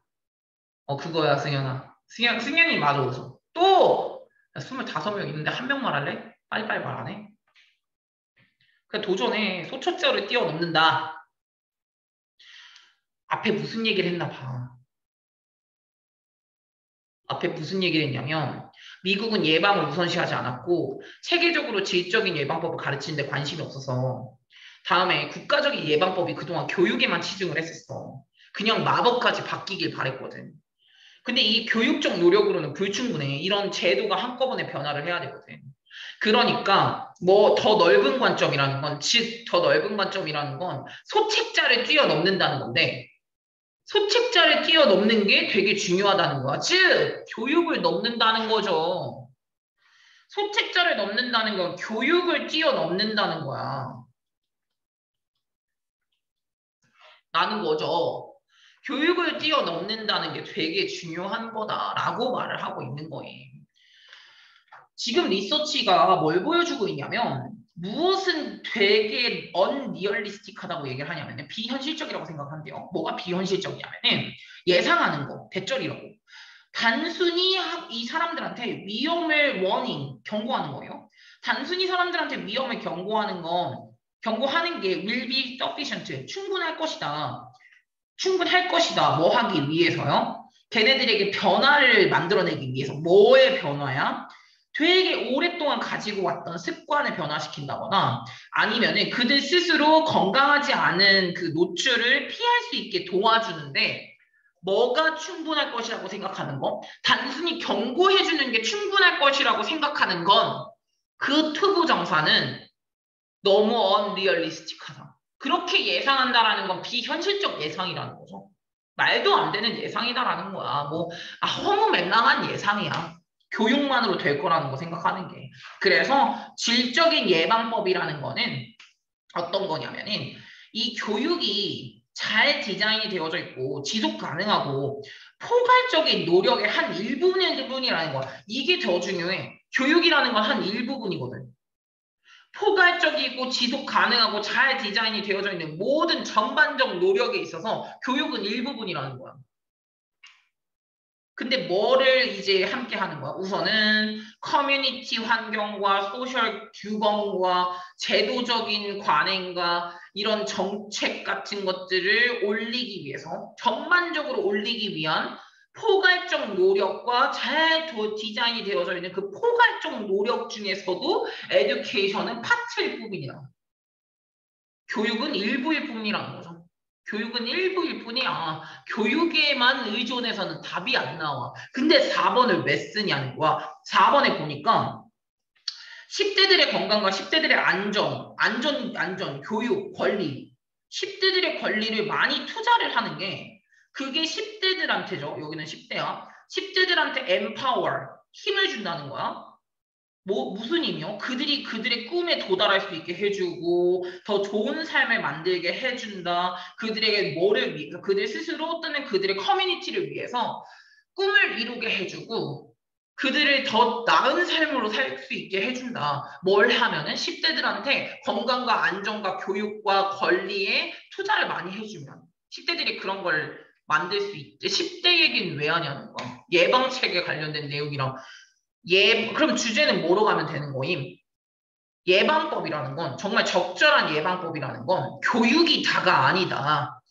그거야, 승현아. 승현이 맞아, 웃어. 또! 야, 25명 있는데 한 명 말할래? 빨리빨리 말하네. 그냥 도전해. 소책자를 뛰어넘는다. 앞에 무슨 얘기를 했나 봐. 앞에 무슨 얘기를 했냐면 미국은 예방을 우선시하지 않았고 체계적으로 질적인 예방법을 가르치는데 관심이 없어서 다음에 국가적인 예방법이 그동안 교육에만 치중을 했었어. 그냥 마법까지 바뀌길 바랬거든. 근데 이 교육적 노력으로는 불충분해. 이런 제도가 한꺼번에 변화를 해야 되거든. 그러니까 뭐 더 넓은 관점이라는 건, 즉 더 넓은 관점이라는 건 소책자를 뛰어넘는다는 건데 소책자를 뛰어넘는 게 되게 중요하다는 거야. 즉, 교육을 넘는다는 거죠. 소책자를 넘는다는 건 교육을 뛰어넘는다는 거야. 라는 거죠. 교육을 뛰어넘는다는 게 되게 중요한 거다라고 말을 하고 있는 거예요. 지금 리서치가 뭘 보여주고 있냐면 무엇은 되게 언리얼리스틱하다고 얘기를 하냐면 비현실적이라고 생각한대요. 뭐가 비현실적이냐면은 예상하는 거, 대절이라고. 단순히 이 사람들한테 위험을 경고하는 거예요. 단순히 사람들한테 위험을 경고하는 게 will be sufficient, 충분할 것이다. 뭐 하기 위해서요? 걔네들에게 변화를 만들어내기 위해서. 뭐의 변화야? 되게 오랫동안 가지고 왔던 습관을 변화시킨다거나 아니면은 그들 스스로 건강하지 않은 그 노출을 피할 수 있게 도와주는데 뭐가 충분할 것이라고 생각하는 거? 단순히 경고해주는 게 충분할 것이라고 생각하는 건 그 투부정사는 너무 언리얼리스틱하다. 그렇게 예상한다라는 건 비현실적 예상이라는 거죠. 말도 안 되는 예상이다라는 거야. 허무맹랑한 예상이야. 교육만으로 될 거라는 거 생각하는 게. 그래서 질적인 예방법이라는 거는 어떤 거냐면은 이 교육이 잘 디자인이 되어져 있고 지속 가능하고 포괄적인 노력의 한 일부분이라는 거야. 이게 더 중요해. 교육이라는 건 한 일부분이거든. 포괄적이고 지속 가능하고 잘 디자인이 되어져 있는 모든 전반적 노력에 있어서 교육은 일부분이라는 거야. 근데 뭐를 이제 함께 하는 거야? 우선은 커뮤니티 환경과 소셜 규범과 제도적인 관행과 이런 정책 같은 것들을 올리기 위해서 전반적으로 올리기 위한 포괄적 노력과 잘 디자인이 되어져 있는 그 포괄적 노력 중에서도 에듀케이션은 파트일 뿐이야. 교육은 일부일 뿐이라는 거죠. 교육은 일부일 뿐이야. 교육에만 의존해서는 답이 안 나와. 근데 4번을 왜 쓰냐는 거야. 4번에 보니까 10대들의 건강과 10대들의 안전, 교육, 권리. 10대들의 권리를 많이 투자를 하는 게 그게 10대들한테죠. 여기는 10대야. 10대들한테 empower, 힘을 준다는 거야. 무슨 의미요? 그들이 그들의 꿈에 도달할 수 있게 해주고 더 좋은 삶을 만들게 해준다. 그들에게 그들 스스로 또는 그들의 커뮤니티를 위해서 꿈을 이루게 해주고 그들을 더 나은 삶으로 살 수 있게 해준다. 뭘 하면은 10대들한테 건강과 안정과 교육과 권리에 투자를 많이 해주면 10대들이 그런 걸 만들 수 있지. 10대 얘기는 왜 하냐는 거. 예방책에 관련된 내용이랑 그럼 주제는 뭐로 가면 되는 거임? 예방법이라는 건, 정말 적절한 예방법이라는 건 교육이 다가 아니다.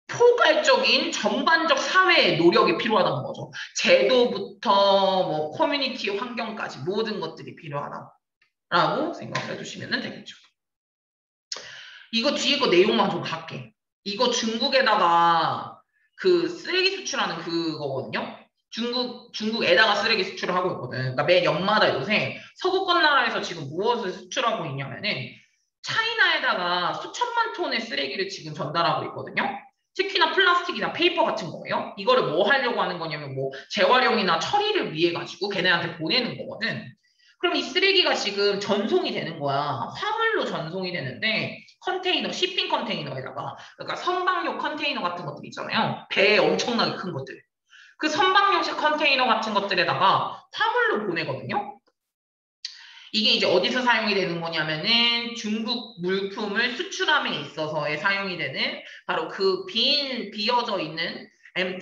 포괄적인 전반적 사회의 노력이 필요하다는 거죠. 제도부터 뭐 커뮤니티 환경까지 모든 것들이 필요하다라고 생각을 해두시면 되겠죠. 이거 뒤에 거 내용만 좀 갈게. 이거 중국에다가 그 쓰레기 수출하는 그거거든요. 중국에다가 쓰레기 수출을 하고 있거든. 그러니까 매 연마다 요새 서구권 나라에서 지금 무엇을 수출하고 있냐면은 차이나에다가 수천만 톤의 쓰레기를 지금 전달하고 있거든요. 특히나 플라스틱이나 페이퍼 같은 거예요. 이거를 뭐 하려고 하는 거냐면 뭐 재활용이나 처리를 위해 가지고 걔네한테 보내는 거거든. 그럼 이 쓰레기가 지금 전송이 되는 거야. 화물로 전송이 되는데 컨테이너, 시핑 컨테이너에다가 그러니까 선박용 컨테이너 같은 것들 있잖아요. 배에 엄청나게 큰 것들. 그 선박용식 컨테이너 같은 것들에다가 화물로 보내거든요. 이게 이제 어디서 사용이 되는 거냐면은 중국 물품을 수출함에 있어서의 사용이 되는 바로 그 비어져 있는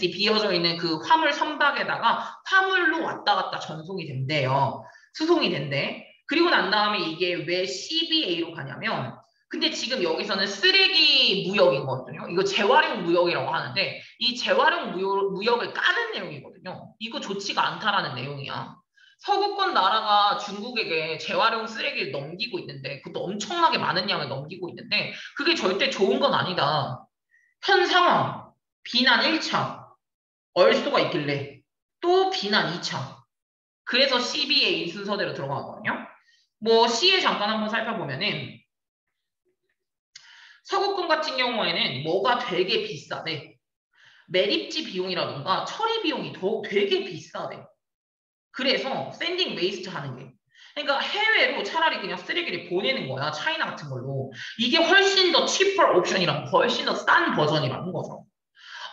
비어져 있는 그 화물 선박에다가 화물로 왔다 갔다 전송이 된대요. 수송이 된대. 그리고 난 다음에 이게 왜 CBA로 가냐면 근데 지금 여기서는 쓰레기 무역이거든요. 이거 재활용 무역이라고 하는데 이 재활용 무역을 까는 내용이거든요. 이거 좋지가 않다라는 내용이야. 서구권 나라가 중국에게 재활용 쓰레기를 넘기고 있는데 그것도 엄청나게 많은 양을 넘기고 있는데 그게 절대 좋은 건 아니다. 현 상황, 비난 1차, 얼쏘가 있길래 또 비난 2차. 그래서 CBA 순서대로 들어가거든요. 뭐 C에 잠깐 한번 살펴보면은 서구권 같은 경우에는 뭐가 되게 비싸대. 매립지 비용이라든가 처리 비용이 되게 비싸대. 그래서 샌딩 웨이스트 하는 게 그러니까 해외로 차라리 그냥 쓰레기를 보내는 거야. 차이나 같은 걸로. 이게 훨씬 더 cheaper 옵션이랑 훨씬 더 싼 버전이라는 거죠.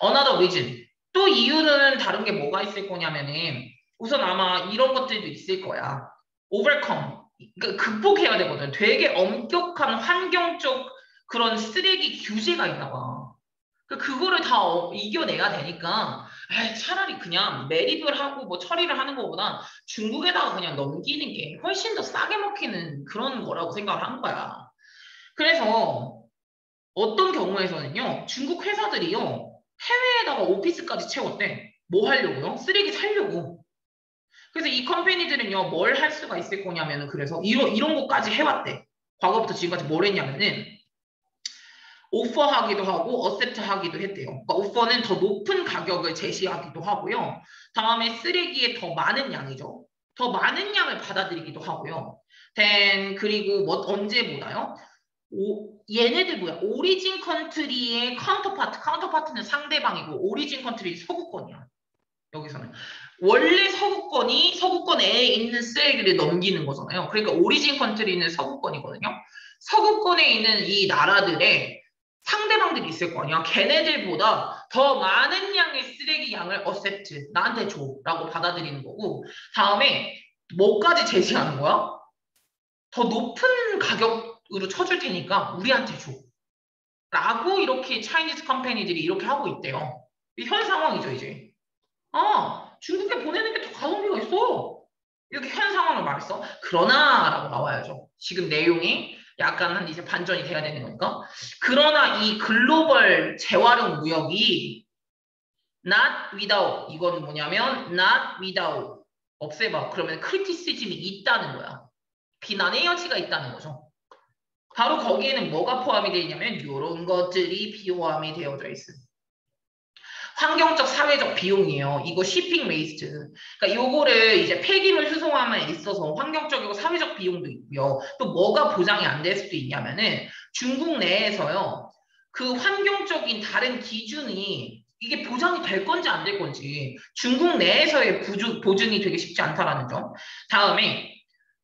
Another reason. 또 이유는 다른 게 뭐가 있을 거냐면은 우선 아마 이런 것들도 있을 거야. overcome. 그러니까 극복해야 되거든. 되게 엄격한 환경적 그런 쓰레기 규제가 있나 봐. 그거를 다 이겨내야 되니까 차라리 그냥 매립을 하고 뭐 처리를 하는 것보다 중국에다가 그냥 넘기는 게 훨씬 더 싸게 먹히는 그런 거라고 생각을 한 거야. 그래서 어떤 경우에서는요, 중국 회사들이요, 해외에다가 오피스까지 채웠대. 뭐 하려고요? 쓰레기 살려고. 그래서 이 컴퍼니들은요, 뭘 할 수가 있을 거냐면은 그래서 이런 것까지 해왔대. 과거부터 지금까지 뭘 했냐면은 오퍼하기도 하고 어셉트 하기도 했대요. 그러니까 오퍼는 더 높은 가격을 제시하기도 하고요. 다음에 쓰레기의 더 많은 양이죠. 더 많은 양을 받아들이기도 하고요. 그리고 뭐 언제 보나요? 얘네들 뭐야? 오리진 컨트리의 카운터파트는 상대방이고 오리진 컨트리 서구권이야. 여기서는 원래 서구권 내에 있는 쓰레기를 넘기는 거잖아요. 그러니까 오리진 컨트리는 서구권이거든요. 서구권에 있는 이 나라들의 상대방들이 있을 거 아니야. 걔네들보다 더 많은 양의 쓰레기 양을 어셉트, 나한테 줘 라고 받아들이는 거고 다음에 뭐까지 제시하는 거야? 더 높은 가격으로 쳐줄 테니까 우리한테 줘 라고 이렇게 차이니즈 컴퍼니들이 이렇게 하고 있대요. 현 상황이죠 이제. 중국에 보내는 게 더 가성비가 있어. 이렇게 현 상황을 말했어. 그러나 라고 나와야죠. 지금 내용이 약간은 이제 반전이 돼야 되는 거니까. 그러나 이 글로벌 재활용 무역이 not without 이건 뭐냐면 not without 없애봐. 그러면 크리티시즘이 있다는 거야. 비난의 여지가 있다는 거죠. 바로 거기에는 뭐가 포함이 되어 있냐면 이런 것들이 포함이 되어져 있습니다. 환경적, 사회적 비용이에요. 이거 shipping waste. 그러니까 요거를 이제 폐기물 수송함에 있어서 환경적이고 사회적 비용도 있고요. 또 뭐가 보장이 안 될 수도 있냐면은 중국 내에서요. 그 환경적인 다른 기준이 이게 보장이 될 건지 안 될 건지 중국 내에서의 보증이 되게 쉽지 않다라는 점. 다음에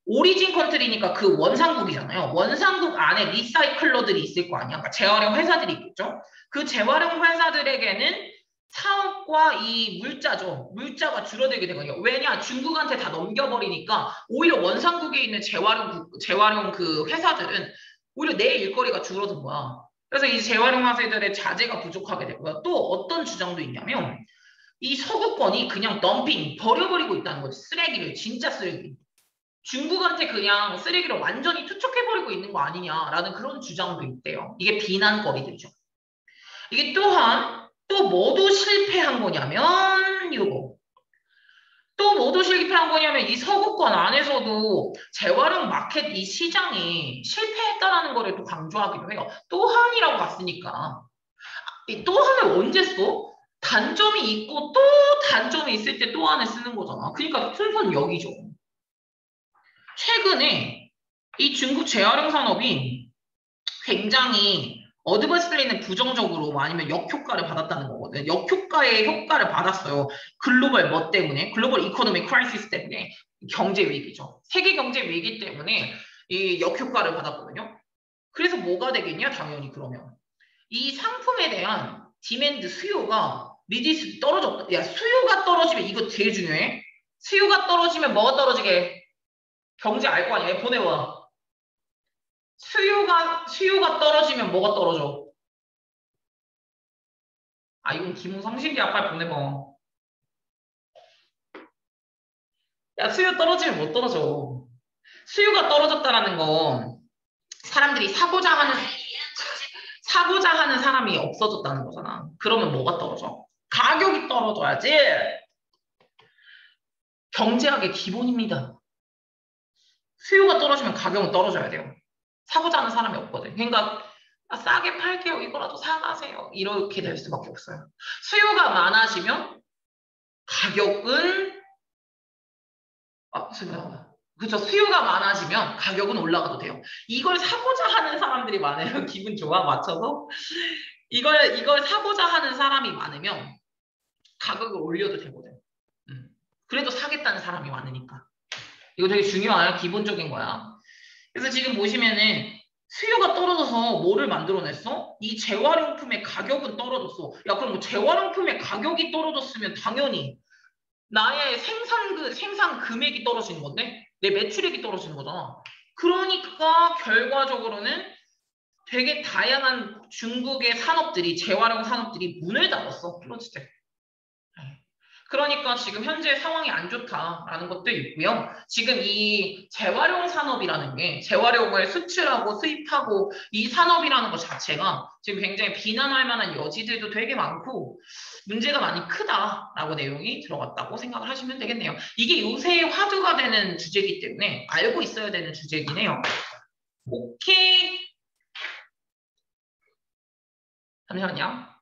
오리진 컨트리니까 그 원산국이잖아요. 원산국 안에 리사이클러들이 있을 거 아니야. 그러니까 재활용 회사들이 있겠죠. 그 재활용 회사들에게는 사업과 이 물자죠. 물자가 줄어들게 되거든요. 왜냐? 중국한테 다 넘겨버리니까 오히려 원산국에 있는 재활용 그 회사들은 오히려 내 일거리가 줄어든 거야. 그래서 이 재활용 회사들의 자재가 부족하게 되고요. 또 어떤 주장도 있냐면 이 서구권이 그냥 덤핑, 버려버리고 있다는 거지. 쓰레기를, 진짜 쓰레기. 중국한테 그냥 쓰레기를 완전히 투척해버리고 있는 거 아니냐라는 그런 주장도 있대요. 이게 비난거리들이죠. 이게 또한 또 뭐도 실패한 거냐면 이거 또 뭐도 실패한 거냐면 이 서구권 안에서도 재활용 마켓 이 시장이 실패했다라는 거를 또 강조하기도 해요. 또한이라고 봤으니까 이 또한을 언제 써? 단점이 있고 또 단점이 있을 때 또한을 쓰는 거잖아. 그러니까 순서는 여기죠. 최근에 이 중국 재활용 산업이 굉장히 어드버스리는 부정적으로 뭐 아니면 역효과를 받았다는 거거든. 역효과의 효과를 받았어요. 글로벌 뭐 때문에? 글로벌 이코노미 크라이시스 때문에. 경제 위기죠. 세계 경제 위기 때문에 이 역효과를 받았거든요. 그래서 뭐가 되겠냐? 당연히 그러면. 이 상품에 대한 디맨드 수요가 리디스 떨어졌다. 야, 수요가 떨어지면 이거 제일 중요해. 수요가 떨어지면 뭐가 떨어지게? 경제 알 거 아니야? 보내봐. 수요가 떨어지면 뭐가 떨어져? 아, 이건 기본상식이야. 빨리 보내봐. 야, 수요 떨어지면 못 떨어져. 수요가 떨어졌다라는 건 사람들이 사고자 하는 사람이 없어졌다는 거잖아. 그러면 뭐가 떨어져? 가격이 떨어져야지. 경제학의 기본입니다. 수요가 떨어지면 가격은 떨어져야 돼요. 사고자 하는 사람이 없거든. 그러니까 아, 싸게 팔게요. 이거라도 사가세요. 이렇게 될 수밖에 없어요. 수요가 많아지면 가격은 그렇죠. 수요가 많아지면 가격은 올라가도 돼요. 이걸 사고자 하는 사람들이 많아요. 기분 좋아? 맞춰서? 이걸 사고자 하는 사람이 많으면 가격을 올려도 되거든. 그래도 사겠다는 사람이 많으니까. 이거 되게 중요해요. 기본적인 거야. 그래서 지금 보시면은 수요가 떨어져서 뭐를 만들어냈어? 이 재활용품의 가격은 떨어졌어. 야, 그럼 뭐 재활용품의 가격이 떨어졌으면 당연히 나의 생산 금액이 떨어지는 건데 내 매출액이 떨어지는 거잖아. 그러니까 결과적으로는 되게 다양한 중국의 산업들이 재활용 산업들이 문을 닫았어. 플러스텍. 그러니까 지금 현재 상황이 안 좋다라는 것도 있고요. 지금 이 재활용 산업이라는 게 재활용을 수출하고 수입하고 이 산업이라는 것 자체가 지금 굉장히 비난할 만한 여지들도 되게 많고 문제가 많이 크다라고 내용이 들어갔다고 생각을 하시면 되겠네요. 이게 요새 화두가 되는 주제이기 때문에 알고 있어야 되는 주제이긴 해요. 오케이. 잠시만요.